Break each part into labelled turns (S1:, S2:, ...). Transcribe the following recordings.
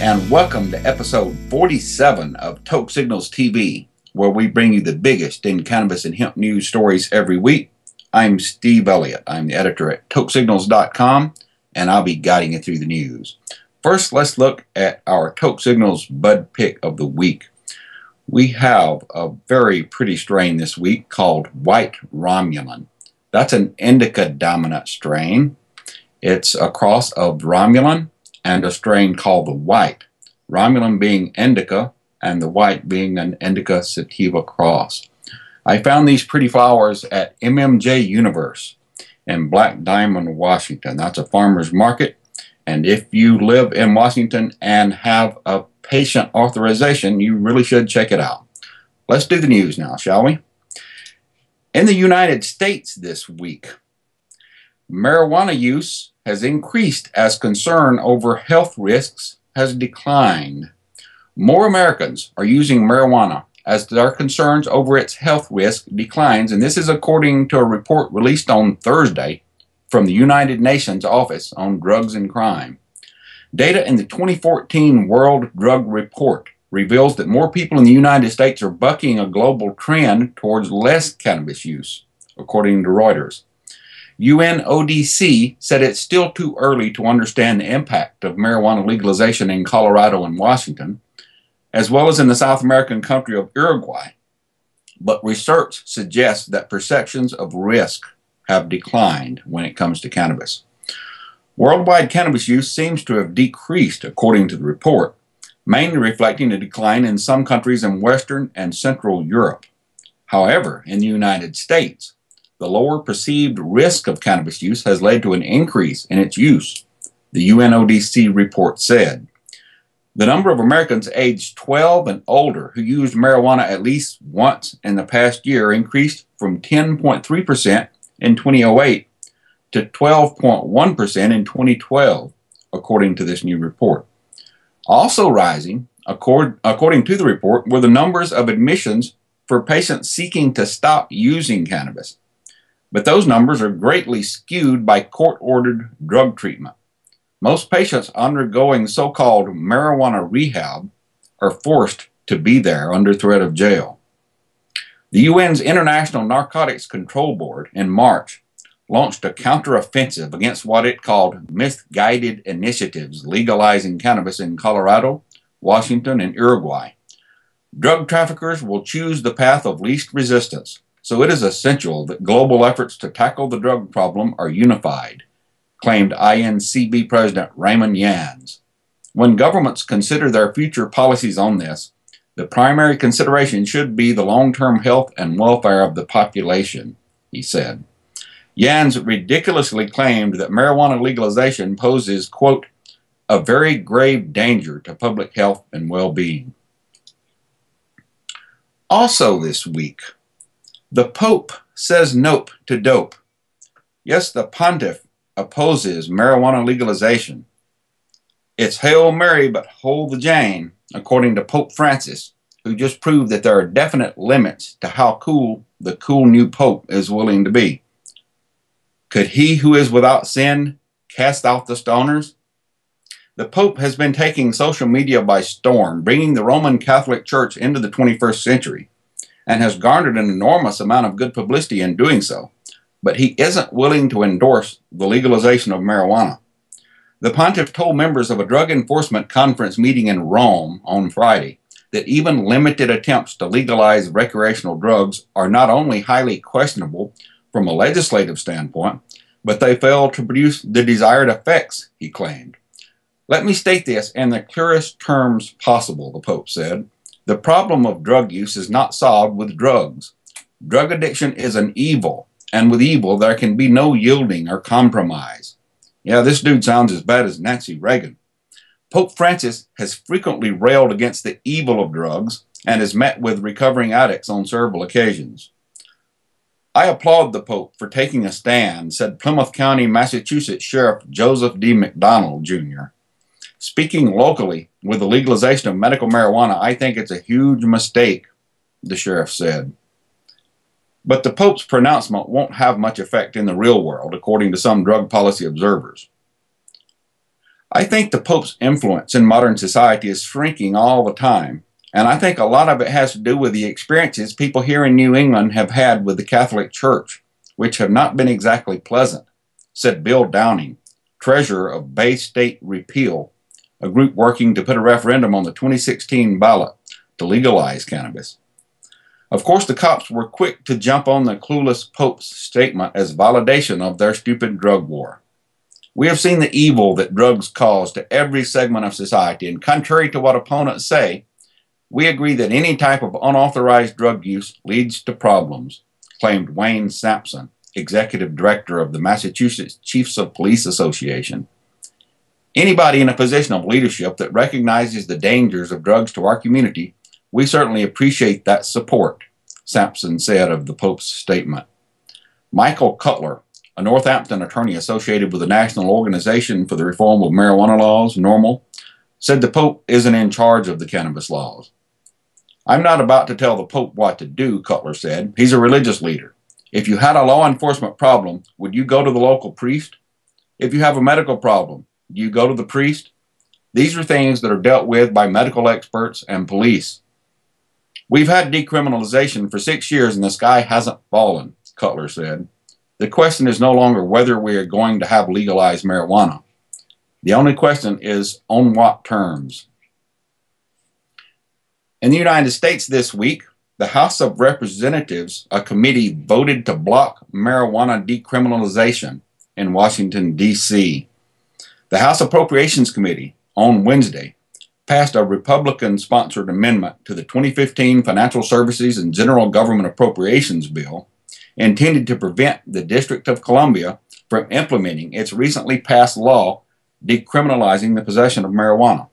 S1: and welcome to episode 47 of Toke Signals TV, where we bring you the biggest in cannabis and hemp news stories every week. I'm Steve Elliott. I'm the editor at tokesignals.com, and I'll be guiding you through the news. First, let's look at our Toke Signals bud pick of the week. We have a very pretty strain this week called White Romulan. That's an indica dominant strain. It's a cross of Romulan and a strain called the White. Romulan being indica and the White being an indica sativa cross. I found these pretty flowers at MMJ Universe in Black Diamond, Washington. That's a farmer's market. And if you live in Washington and have a patient authorization, you really should check it out. Let's do the news now, shall we? In the United States this week, marijuana use has increased as concern over health risks has declined. More Americans are using marijuana as their concerns over its health risk declines, and this is according to a report released on Thursday from the United Nations Office on Drugs and Crime. Data in the 2014 World Drug Report reveals that more people in the United States are bucking a global trend towards less cannabis use, according to Reuters. UNODC said it's still too early to understand the impact of marijuana legalization in Colorado and Washington, as well as in the South American country of Uruguay. But research suggests that perceptions of risk have declined when it comes to cannabis. Worldwide cannabis use seems to have decreased, according to the report, mainly reflecting a decline in some countries in Western and Central Europe. However, in the United States, the lower perceived risk of cannabis use has led to an increase in its use, the UNODC report said. The number of Americans aged 12 and older who used marijuana at least once in the past year increased from 10.3% in 2008 to 12.1% in 2012, according to this new report. Also rising, according to the report, were the numbers of admissions for patients seeking to stop using cannabis. But those numbers are greatly skewed by court-ordered drug treatment. Most patients undergoing so-called marijuana rehab are forced to be there under threat of jail. The UN's International Narcotics Control Board in March launched a counteroffensive against what it called misguided initiatives legalizing cannabis in Colorado, Washington, and Uruguay. Drug traffickers will choose the path of least resistance, so it is essential that global efforts to tackle the drug problem are unified, claimed INCB President Raymond Yans. When governments consider their future policies on this, the primary consideration should be the long-term health and welfare of the population, he said. Yans ridiculously claimed that marijuana legalization poses, quote, a very grave danger to public health and well-being. Also this week, the Pope says nope to dope. Yes, the pontiff opposes marijuana legalization. It's Hail Mary, but hold the Jane, according to Pope Francis, who just proved that there are definite limits to how cool the cool new Pope is willing to be. Could he who is without sin cast out the stoners? The Pope has been taking social media by storm, bringing the Roman Catholic Church into the 21st century, and has garnered an enormous amount of good publicity in doing so. But he isn't willing to endorse the legalization of marijuana. The pontiff told members of a drug enforcement conference meeting in Rome on Friday that even limited attempts to legalize recreational drugs are not only highly questionable from a legislative standpoint, but they fail to produce the desired effects, he claimed. Let me state this in the clearest terms possible, the Pope said. The problem of drug use is not solved with drugs. Drug addiction is an evil, and with evil there can be no yielding or compromise. Yeah, this dude sounds as bad as Nancy Reagan. Pope Francis has frequently railed against the evil of drugs and has met with recovering addicts on several occasions. I applaud the Pope for taking a stand, said Plymouth County, Massachusetts Sheriff Joseph D. McDonald, Jr. Speaking locally with the legalization of medical marijuana, I think it's a huge mistake, the sheriff said. But the Pope's pronouncement won't have much effect in the real world, according to some drug policy observers. I think the Pope's influence in modern society is shrinking all the time, and I think a lot of it has to do with the experiences people here in New England have had with the Catholic Church, which have not been exactly pleasant, said Bill Downing, treasurer of Bay State Repeal, a group working to put a referendum on the 2016 ballot to legalize cannabis. Of course, the cops were quick to jump on the clueless Pope's statement as validation of their stupid drug war. We have seen the evil that drugs cause to every segment of society, and contrary to what opponents say, we agree that any type of unauthorized drug use leads to problems, claimed Wayne Sampson, executive director of the Massachusetts Chiefs of Police Association. Anybody in a position of leadership that recognizes the dangers of drugs to our community, we certainly appreciate that support, Sampson said of the Pope's statement. Michael Cutler, a Northampton attorney associated with the National Organization for the Reform of Marijuana Laws, NORML, said the Pope isn't in charge of the cannabis laws. I'm not about to tell the Pope what to do, Cutler said. He's a religious leader. If you had a law enforcement problem, would you go to the local priest? If you have a medical problem, do you go to the priest? These are things that are dealt with by medical experts and police. We've had decriminalization for 6 years and the sky hasn't fallen, Cutler said. The question is no longer whether we are going to have legalized marijuana. The only question is on what terms. In the United States this week, the House of Representatives, a committee, voted to block marijuana decriminalization in Washington, D.C. The House Appropriations Committee, on Wednesday, passed a Republican-sponsored amendment to the 2015 Financial Services and General Government Appropriations Bill intended to prevent the District of Columbia from implementing its recently passed law decriminalizing the possession of marijuana.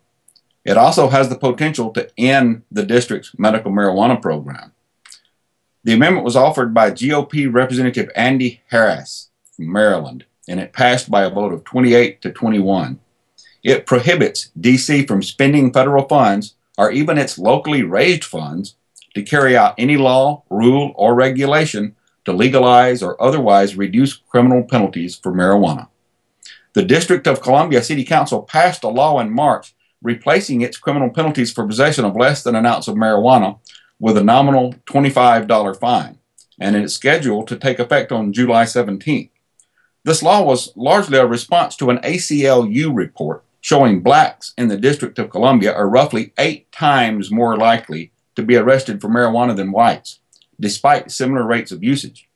S1: It also has the potential to end the district's medical marijuana program. The amendment was offered by GOP Representative Andy Harris from Maryland, and it passed by a vote of 28 to 21. It prohibits D.C. from spending federal funds, or even its locally raised funds, to carry out any law, rule, or regulation to legalize or otherwise reduce criminal penalties for marijuana. The District of Columbia City Council passed a law in March replacing its criminal penalties for possession of less than an ounce of marijuana with a nominal $25 fine, and it is scheduled to take effect on July 17th. This law was largely a response to an ACLU report showing blacks in the District of Columbia are roughly 8 times more likely to be arrested for marijuana than whites, despite similar rates of usage.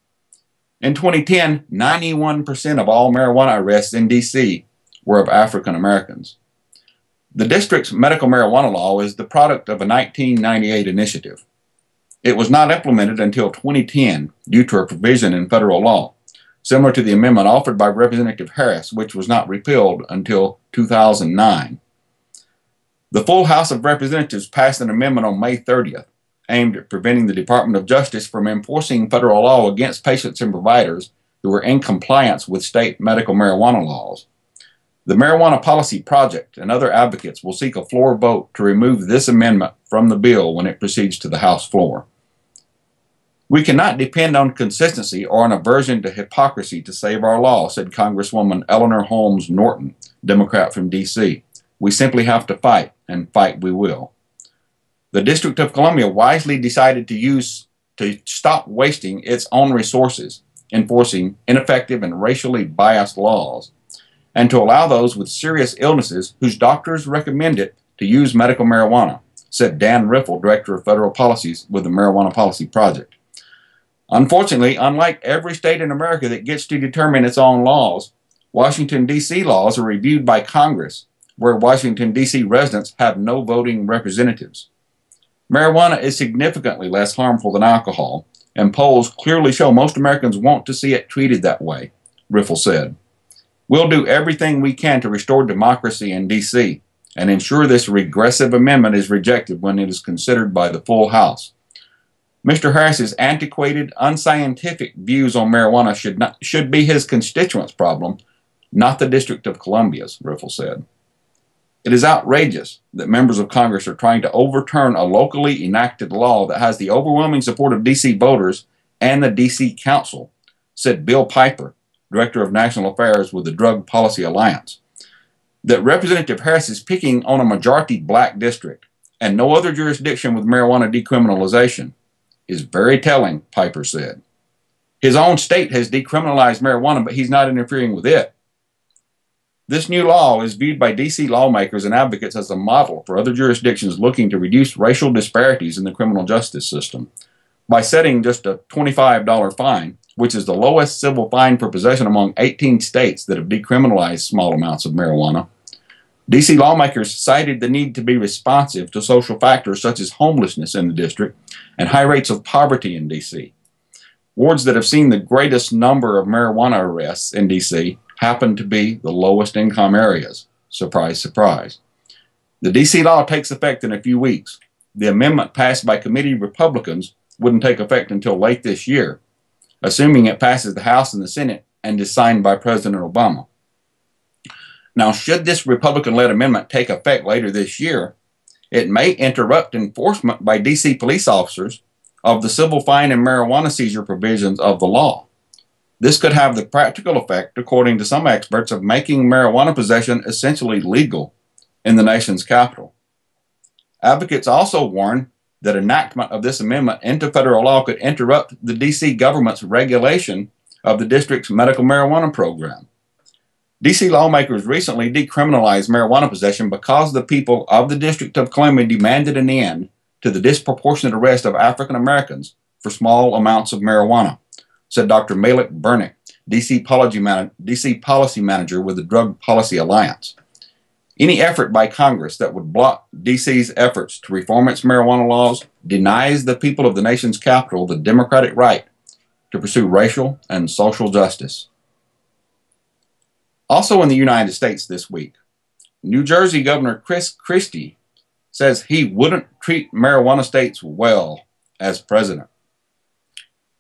S1: In 2010, 91% of all marijuana arrests in D.C. were of African Americans. The district's medical marijuana law is the product of a 1998 initiative. It was not implemented until 2010 due to a provision in federal law, similar to the amendment offered by Representative Harris, which was not repealed until 2009. The full House of Representatives passed an amendment on May 30th, aimed at preventing the Department of Justice from enforcing federal law against patients and providers who are in compliance with state medical marijuana laws. The Marijuana Policy Project and other advocates will seek a floor vote to remove this amendment from the bill when it proceeds to the House floor. We cannot depend on consistency or an aversion to hypocrisy to save our law, said Congresswoman Eleanor Holmes Norton, Democrat from D.C. We simply have to fight, and fight we will. The District of Columbia wisely decided to stop wasting its own resources enforcing ineffective and racially biased laws, and to allow those with serious illnesses whose doctors recommend it to use medical marijuana, said Dan Riffle, Director of Federal Policies with the Marijuana Policy Project. Unfortunately, unlike every state in America that gets to determine its own laws, Washington, D.C. laws are reviewed by Congress, where Washington, D.C. residents have no voting representatives. Marijuana is significantly less harmful than alcohol, and polls clearly show most Americans want to see it treated that way, Riffle said. We'll do everything we can to restore democracy in D.C. and ensure this regressive amendment is rejected when it is considered by the full House. Mr. Harris's antiquated, unscientific views on marijuana should be his constituents' problem, not the District of Columbia's, Riffle said. It is outrageous that members of Congress are trying to overturn a locally enacted law that has the overwhelming support of D.C. voters and the D.C. Council, said Bill Piper, Director of National Affairs with the Drug Policy Alliance. That Representative Harris is picking on a majority black district and no other jurisdiction with marijuana decriminalization is very telling, Piper said. His own state has decriminalized marijuana, but he's not interfering with it. This new law is viewed by D.C. lawmakers and advocates as a model for other jurisdictions looking to reduce racial disparities in the criminal justice system by setting just a $25 fine, which is the lowest civil fine for possession among 18 states that have decriminalized small amounts of marijuana. D.C. lawmakers cited the need to be responsive to social factors such as homelessness in the district and high rates of poverty in D.C. Wards that have seen the greatest number of marijuana arrests in D.C. happen to be the lowest income areas. Surprise, surprise. The D.C. law takes effect in a few weeks. The amendment passed by committee Republicans wouldn't take effect until late this year, assuming it passes the House and the Senate and is signed by President Obama. Now, should this Republican-led amendment take effect later this year, it may interrupt enforcement by D.C. police officers of the civil fine and marijuana seizure provisions of the law. This could have the practical effect, according to some experts, of making marijuana possession essentially legal in the nation's capital. Advocates also warn that enactment of this amendment into federal law could interrupt the D.C. government's regulation of the district's medical marijuana program. D.C. lawmakers recently decriminalized marijuana possession because the people of the District of Columbia demanded an end to the disproportionate arrest of African Americans for small amounts of marijuana, said Dr. Malik Burnick, D.C. policy manager with the Drug Policy Alliance. Any effort by Congress that would block D.C.'s efforts to reform its marijuana laws denies the people of the nation's capital the democratic right to pursue racial and social justice. Also in the United States this week, New Jersey Governor Chris Christie says he wouldn't treat marijuana states well as president.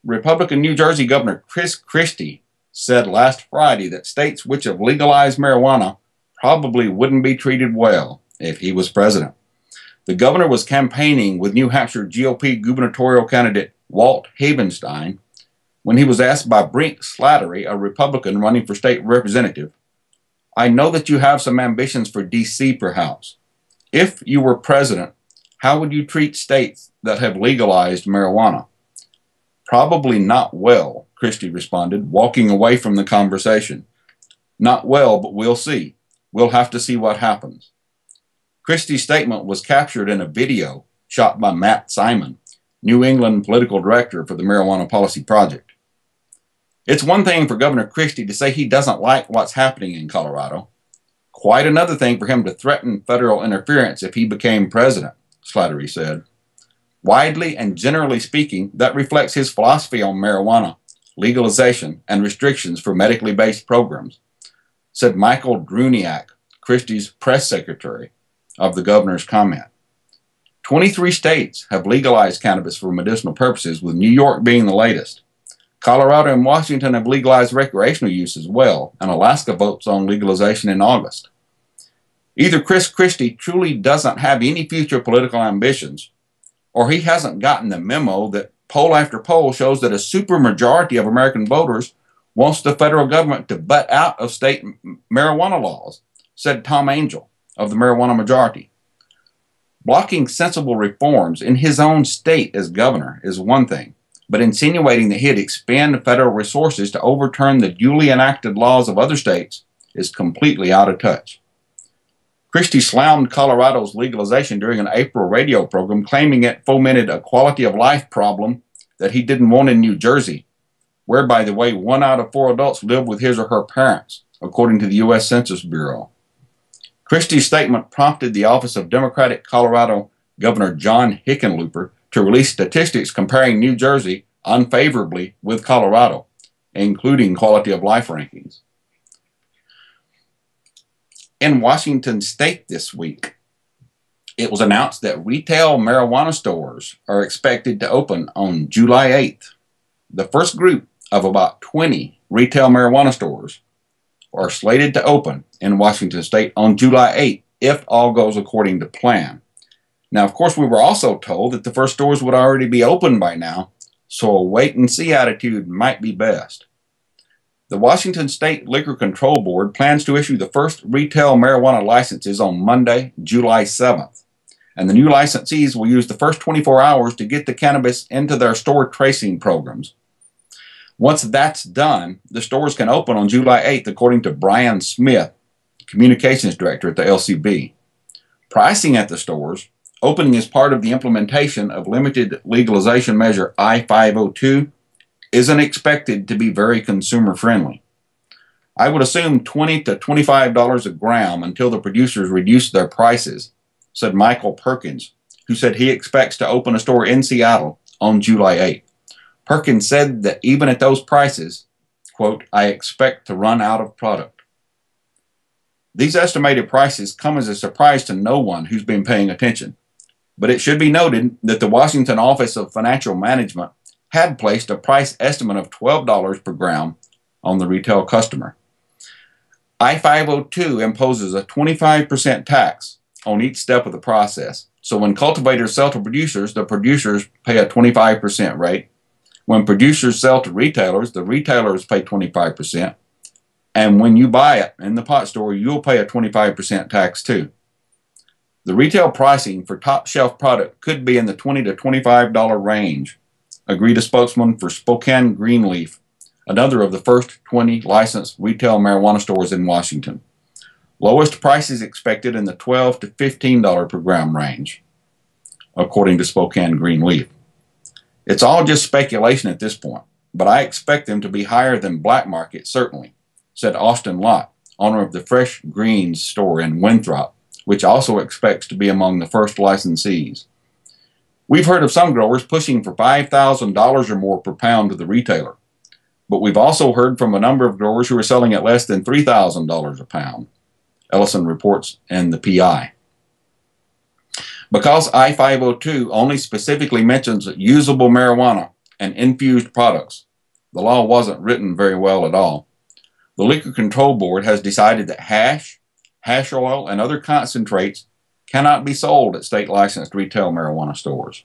S1: Republican New Jersey Governor Chris Christie said last Friday that states which have legalized marijuana probably wouldn't be treated well if he was president. The governor was campaigning with New Hampshire GOP gubernatorial candidate Walt Havenstein when he was asked by Brink Slattery, a Republican running for state representative, "I know that you have some ambitions for D.C. perhaps. If you were president, how would you treat states that have legalized marijuana?" "Probably not well," Christie responded, walking away from the conversation. "Not well, but we'll see. We'll have to see what happens." Christie's statement was captured in a video shot by Matt Simon, New England political director for the Marijuana Policy Project. It's one thing for Governor Christie to say he doesn't like what's happening in Colorado. Quite another thing for him to threaten federal interference if he became president, Slattery said. Widely and generally speaking, that reflects his philosophy on marijuana, legalization, and restrictions for medically based programs, said Michael Druniak, Christie's press secretary, of the governor's comment. 23 states have legalized cannabis for medicinal purposes, with New York being the latest. Colorado and Washington have legalized recreational use as well, and Alaska votes on legalization in August. Either Chris Christie truly doesn't have any future political ambitions, or he hasn't gotten the memo that poll after poll shows that a supermajority of American voters wants the federal government to butt out of state marijuana laws, said Tom Angel of the Marijuana Majority. Blocking sensible reforms in his own state as governor is one thing, but insinuating that he'd expend federal resources to overturn the duly enacted laws of other states is completely out of touch. Christie slammed Colorado's legalization during an April radio program, claiming it fomented a quality of life problem that he didn't want in New Jersey, where, by the way, 1 out of 4 adults live with his or her parents, according to the U.S. Census Bureau. Christie's statement prompted the office of Democratic Colorado Governor John Hickenlooper to release statistics comparing New Jersey unfavorably with Colorado, including quality of life rankings. In Washington state this week, it was announced that retail marijuana stores are expected to open on July 8th. The first group of about 20 retail marijuana stores are slated to open in Washington state on July 8th, if all goes according to plan. Now, of course, we were also told that the first stores would already be open by now, so a wait-and-see attitude might be best. The Washington State Liquor Control Board plans to issue the first retail marijuana licenses on Monday, July 7th. And the new licensees will use the first 24 hours to get the cannabis into their store tracing programs. Once that's done, the stores can open on July 8th, according to Brian Smith, Communications Director at the LCB. Pricing at the stores, opening as part of the implementation of limited legalization measure I-502, isn't expected to be very consumer friendly. I would assume $20 to $25 a gram until the producers reduce their prices, said Michael Perkins, who said he expects to open a store in Seattle on July 8th. Perkins said that even at those prices, quote, I expect to run out of product. These estimated prices come as a surprise to no one who's been paying attention, but it should be noted that the Washington Office of Financial Management had placed a price estimate of $12 per gram on the retail customer. I-502 imposes a 25% tax on each step of the process. So when cultivators sell to producers, the producers pay a 25% rate. When producers sell to retailers, the retailers pay 25%. And when you buy it in the pot store, you'll pay a 25% tax too. The retail pricing for top shelf product could be in the $20 to $25 range, agreed a spokesman for Spokane Greenleaf, another of the first 20 licensed retail marijuana stores in Washington. Lowest prices expected in the $12 to $15 per gram range, according to Spokane Greenleaf. It's all just speculation at this point, but I expect them to be higher than black market, certainly, said Austin Lott, owner of the Fresh Greens store in Winthrop, which also expects to be among the first licensees. We've heard of some growers pushing for $5,000 or more per pound to the retailer, but we've also heard from a number of growers who are selling at less than $3,000 a pound, Ellison reports in the PI. Because I-502 only specifically mentions usable marijuana and infused products, the law wasn't written very well at all. The Liquor Control Board has decided that hash oil, and other concentrates cannot be sold at state-licensed retail marijuana stores.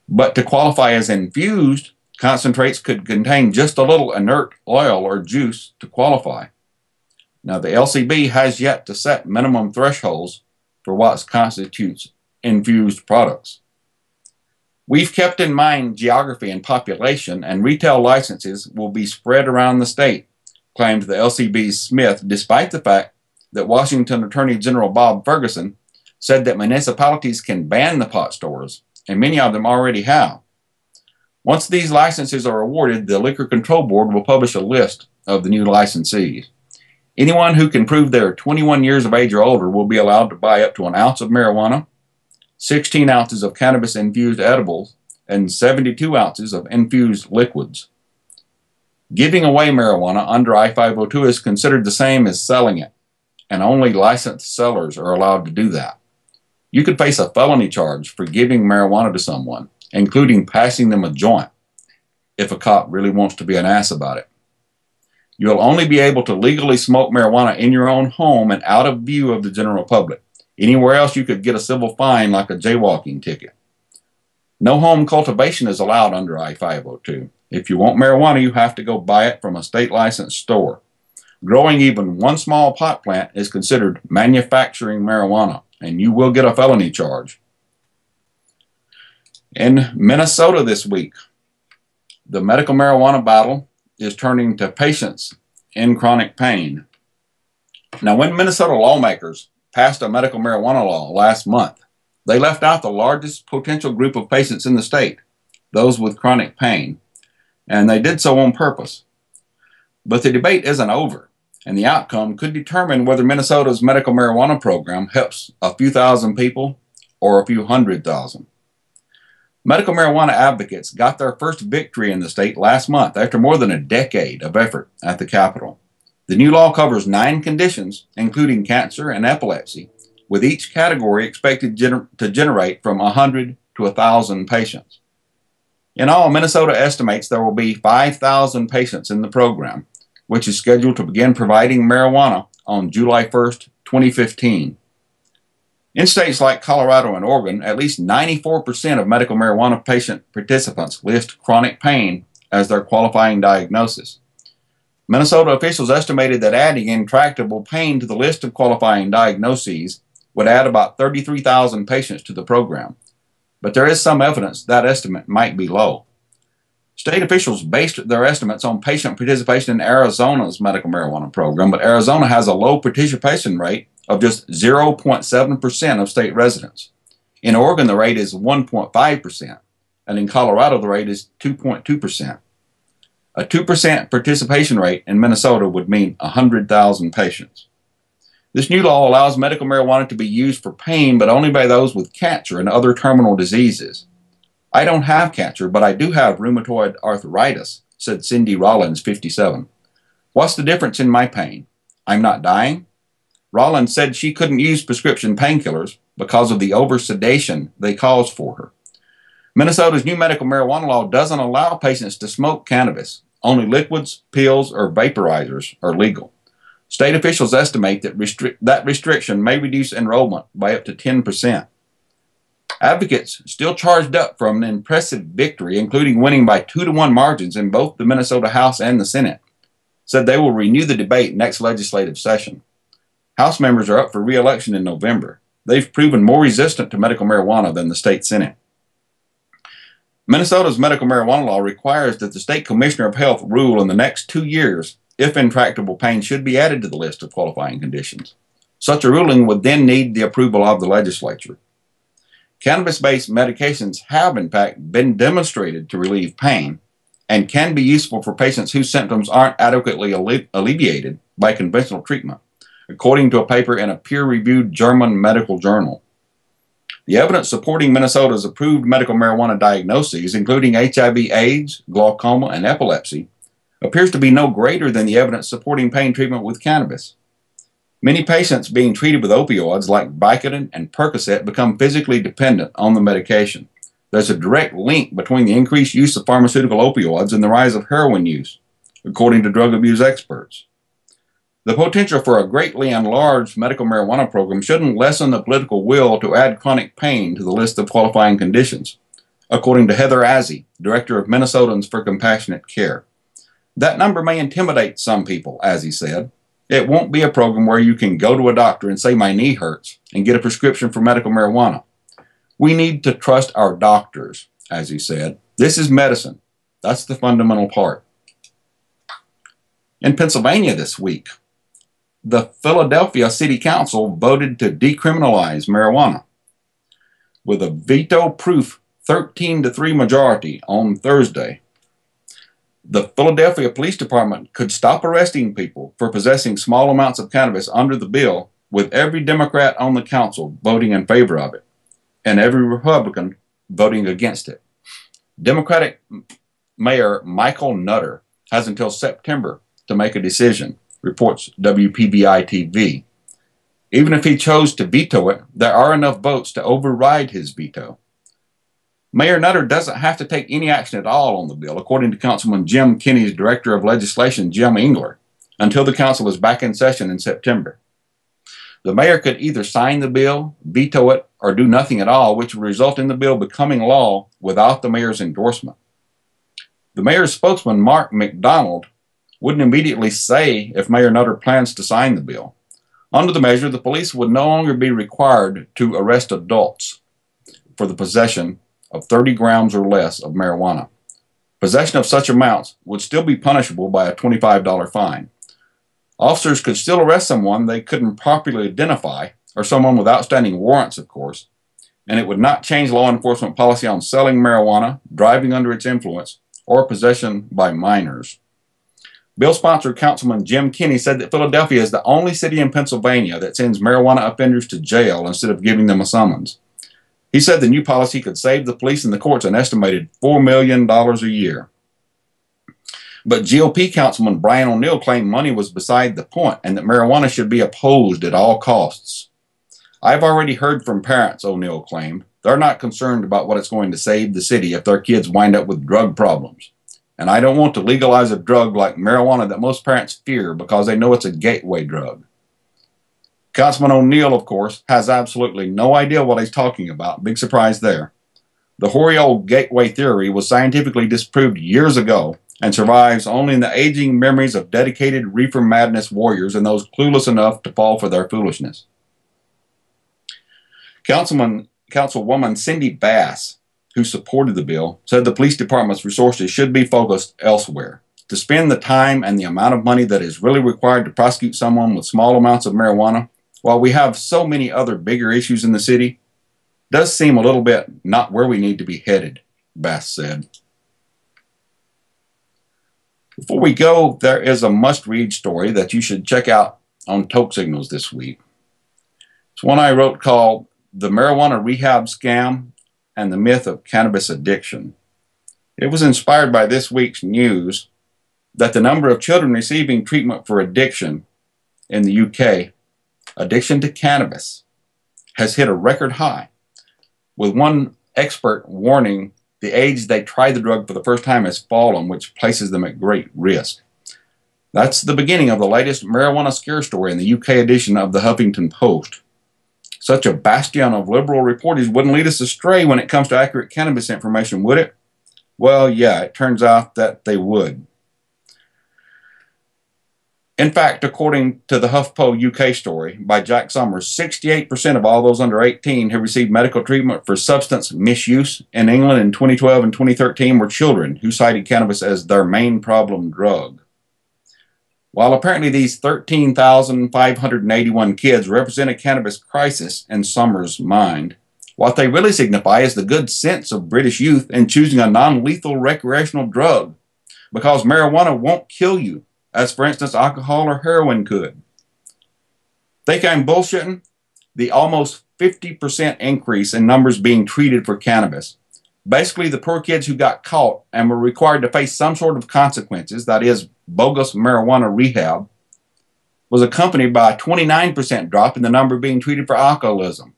S1: But to qualify as infused, concentrates could contain just a little inert oil or juice to qualify. Now, the LCB has yet to set minimum thresholds for what constitutes infused products. We've kept in mind geography and population, and retail licenses will be spread around the state, claimed the LCB's Smith, despite the fact that Washington Attorney General Bob Ferguson said that municipalities can ban the pot stores, and many of them already have. Once these licenses are awarded, the Liquor Control Board will publish a list of the new licensees. Anyone who can prove they're 21 years of age or older will be allowed to buy up to an ounce of marijuana, 16 ounces of cannabis-infused edibles, and 72 ounces of infused liquids. Giving away marijuana under I-502 is considered the same as selling it, and only licensed sellers are allowed to do that. You could face a felony charge for giving marijuana to someone, including passing them a joint, if a cop really wants to be an ass about it. You'll only be able to legally smoke marijuana in your own home and out of view of the general public. Anywhere else you could get a civil fine like a jaywalking ticket. No home cultivation is allowed under I-502. If you want marijuana, you have to go buy it from a state-licensed store. Growing even one small pot plant is considered manufacturing marijuana, and you will get a felony charge. In Minnesota this week, the medical marijuana battle is turning to patients in chronic pain. Now, when Minnesota lawmakers passed a medical marijuana law last month, they left out the largest potential group of patients in the state, those with chronic pain, and they did so on purpose. But the debate isn't over, and the outcome could determine whether Minnesota's medical marijuana program helps a few thousand people or a few 100,000. Medical marijuana advocates got their first victory in the state last month after more than a decade of effort at the Capitol. The new law covers 9 conditions, including cancer and epilepsy, with each category expected to generate from 100 to 1,000 patients. In all, Minnesota estimates there will be 5,000 patients in the program, which is scheduled to begin providing marijuana on July 1st, 2015. In states like Colorado and Oregon, at least 94% of medical marijuana patient participants list chronic pain as their qualifying diagnosis. Minnesota officials estimated that adding intractable pain to the list of qualifying diagnoses would add about 33,000 patients to the program, but there is some evidence that estimate might be low. State officials based their estimates on patient participation in Arizona's medical marijuana program, but Arizona has a low participation rate of just 0.7% of state residents. In Oregon, the rate is 1.5%, and in Colorado, the rate is 2.2%. A 2% participation rate in Minnesota would mean 100,000 patients. This new law allows medical marijuana to be used for pain, but only by those with cancer and other terminal diseases. I don't have cancer, but I do have rheumatoid arthritis, said Cindy Rollins, 57. What's the difference in my pain? I'm not dying? Rollins said she couldn't use prescription painkillers because of the over-sedation they cause for her. Minnesota's new medical marijuana law doesn't allow patients to smoke cannabis. Only liquids, pills, or vaporizers are legal. State officials estimate that that restriction may reduce enrollment by up to 10%. Advocates, still charged up from an impressive victory, including winning by 2-to-1 margins in both the Minnesota House and the Senate, said they will renew the debate next legislative session. House members are up for re-election in November. They've proven more resistant to medical marijuana than the state Senate. Minnesota's medical marijuana law requires that the State Commissioner of Health rule in the next 2 years if intractable pain should be added to the list of qualifying conditions. Such a ruling would then need the approval of the legislature. Cannabis-based medications have, in fact, been demonstrated to relieve pain and can be useful for patients whose symptoms aren't adequately alleviated by conventional treatment, according to a paper in a peer-reviewed German medical journal. The evidence supporting Minnesota's approved medical marijuana diagnoses, including HIV/AIDS, glaucoma, and epilepsy, appears to be no greater than the evidence supporting pain treatment with cannabis. Many patients being treated with opioids like Vicodin and Percocet become physically dependent on the medication. There's a direct link between the increased use of pharmaceutical opioids and the rise of heroin use, according to drug abuse experts. The potential for a greatly enlarged medical marijuana program shouldn't lessen the political will to add chronic pain to the list of qualifying conditions, according to Heather Azzi, director of Minnesotans for Compassionate Care. That number may intimidate some people, Azzi said. It won't be a program where you can go to a doctor and say my knee hurts and get a prescription for medical marijuana. We need to trust our doctors, Azzi said. This is medicine. That's the fundamental part. In Pennsylvania this week, the Philadelphia City Council voted to decriminalize marijuana with a veto-proof 13-3 majority on Thursday. The Philadelphia Police Department could stop arresting people for possessing small amounts of cannabis under the bill, with every Democrat on the council voting in favor of it and every Republican voting against it. Democratic Mayor Michael Nutter has until September to make a decision, reports WPBI-TV. Even if he chose to veto it, there are enough votes to override his veto. Mayor Nutter doesn't have to take any action at all on the bill, according to Councilman Jim Kinney's Director of Legislation, Jim Engler, until the council is back in session in September. The mayor could either sign the bill, veto it, or do nothing at all, which would result in the bill becoming law without the mayor's endorsement. The mayor's spokesman, Mark McDonald, wouldn't immediately say if Mayor Nutter plans to sign the bill. Under the measure, the police would no longer be required to arrest adults for the possession of 30 grams or less of marijuana. Possession of such amounts would still be punishable by a $25 fine. Officers could still arrest someone they couldn't properly identify, or someone with outstanding warrants, of course, and it would not change law enforcement policy on selling marijuana, driving under its influence, or possession by minors. Bill sponsor Councilman Jim Kinney said that Philadelphia is the only city in Pennsylvania that sends marijuana offenders to jail instead of giving them a summons. He said the new policy could save the police and the courts an estimated $4 million a year. But GOP Councilman Brian O'Neill claimed money was beside the point and that marijuana should be opposed at all costs. I've already heard from parents, O'Neill claimed. They're not concerned about what it's going to save the city if their kids wind up with drug problems. And I don't want to legalize a drug like marijuana that most parents fear because they know it's a gateway drug. Councilman O'Neill, of course, has absolutely no idea what he's talking about. Big surprise there. The hoary old gateway theory was scientifically disproved years ago and survives only in the aging memories of dedicated reefer madness warriors and those clueless enough to fall for their foolishness. Councilwoman Cindy Bass, who supported the bill, said the police department's resources should be focused elsewhere. To spend the time and the amount of money that is really required to prosecute someone with small amounts of marijuana, while we have so many other bigger issues in the city, does seem a little bit not where we need to be headed, Bass said. Before we go, there is a must-read story that you should check out on Toke Signals this week. It's one I wrote called The Marijuana Rehab Scam and the Myth of Cannabis Addiction. It was inspired by this week's news that the number of children receiving treatment for addiction in the UK, addiction to cannabis, has hit a record high, with one expert warning the age they try the drug for the first time has fallen, which places them at great risk. That's the beginning of the latest marijuana scare story in the UK edition of the Huffington Post. Such a bastion of liberal reporters wouldn't lead us astray when it comes to accurate cannabis information, would it? Well, yeah, it turns out that they would. In fact, according to the HuffPo UK story by Jack Summers, 68% of all those under 18 who received medical treatment for substance misuse in England in 2012 and 2013 were children who cited cannabis as their main problem drug. While apparently these 13,581 kids represent a cannabis crisis in Summers' mind, what they really signify is the good sense of British youth in choosing a non-lethal recreational drug, because marijuana won't kill you, as for instance alcohol or heroin could. Think I'm bullshitting? The almost 50% increase in numbers being treated for cannabis, basically the poor kids who got caught and were required to face some sort of consequences, that is, bogus marijuana rehab, was accompanied by a 29% drop in the number being treated for alcoholism.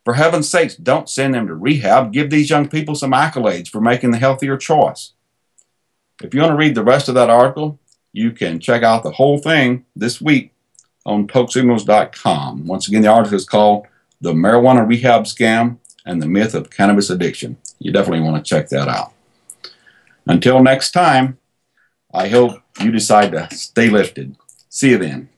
S1: For heaven's sakes, don't send them to rehab. Give these young people some accolades for making the healthier choice. If you want to read the rest of that article, you can check out the whole thing this week on tokesignals.com. Once again, the article is called The Marijuana Rehab Scam and the Myth of Cannabis Addiction. You definitely want to check that out. Until next time, I hope you decide to stay lifted. See you then.